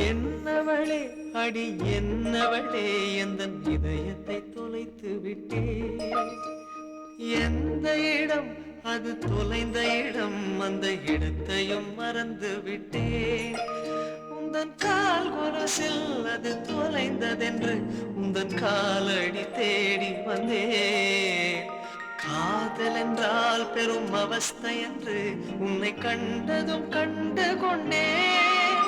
என்னவளே அடி என்னவளே எந்தன் இதயத்தை தொலைத்து விட்டே. எந்த இடம் அது தொலைந்த இடம், அந்த இடத்தையும் மறந்து விட்டேன். உந்தன் கால் கொலுசில் அது தொலைந்ததென்று உந்தன் காலடி தேடி வந்தேன். காதல் என்றால் பெரும் அவஸ்தை என்று உன்னை கண்டதும் கண்டு கொண்டேன்.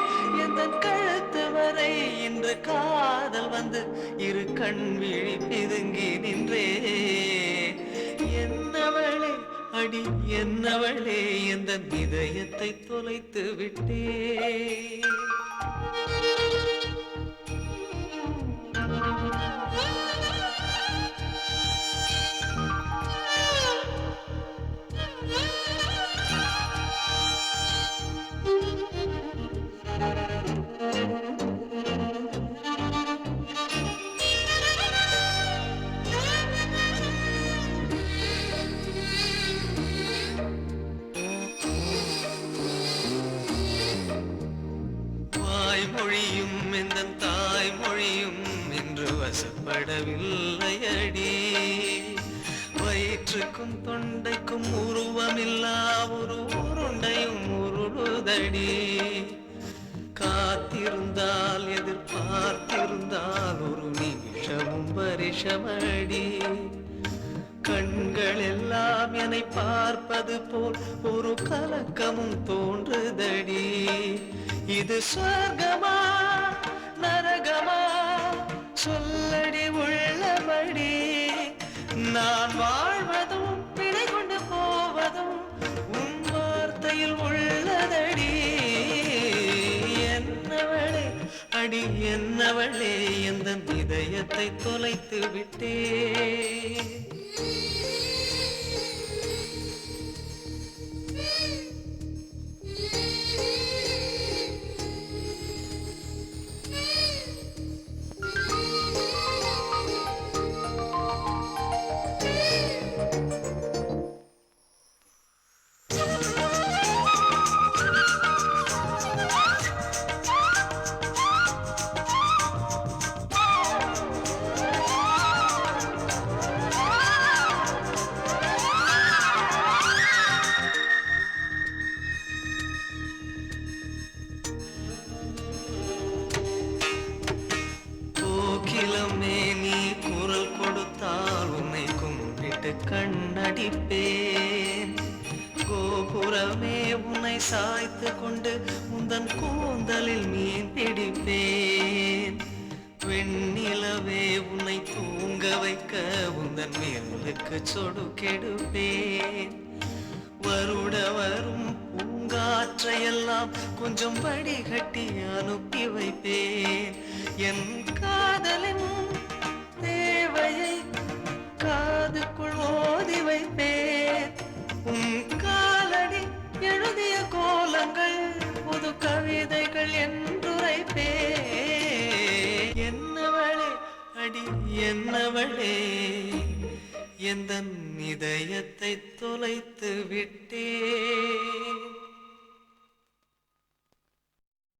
எந்தன் கழுத்து வரை இன்று காதல் வந்து இரு கண் விழி பிதுங்கி நின்றே. என்னவளே அடி என்னவளே எந்தன் இதயத்தை தொலைத்து விட்டே. மொழியும் எந்தன் தாய் மொழியும் இன்று வசப்படவில்லையடி. வயிற்றுக்கும் தொண்டைக்கும் உருவமில்லா ஒரு உருண்டையும் உருளுதடி. காத்திருந்தால் எதிர்பார்த்திருந்தால் ஒரு நிமிஷமும் பரிசமடி. கண்கள் எல்லாம் என்னை பார்ப்பது போல் ஒரு கலக்கமும் தோன்றுதடி. இது சொர்க்கமா நரகமா சொல்லடி உள்ளபடி. நான் வாழ்வதும் பிழை கொண்டு போவதும் உன் வார்த்தையில் உள்ளதடி. என்னவளே அடி என்னவளே எந்தன் இதயத்தை தொலைத்து விட்டே. கோகிலமே நீ குரல் கொடுத்தால் உன்னை கும்பிட்டு கண்ணடிப்பேன். கோபுரமே உன்னை சாய்த்து கொண்டு உந்தன் கூந்தலில் மீன் பிடிப்பேன். வெண்ணிலவே உன்னை தூங்க வைக்க உந்தன் மேலுக்கு சொடு கெடுப்பேன். வருட வரும் பூங்காற்றையெல்லாம் கொஞ்சம் வடிகட்டி அனுப்பி வைப்பேன். என் காதலின் தேவையை காதுக்குள் ஓதி வைப்பேன். உன் காலடி எழுதிய கோலங்கள் புது கவிதைகள் என்றுரைப்பேன். என்னவளே அடி என்னவளே எந்தன் இதயத்தை தொலைத்து விட்டே.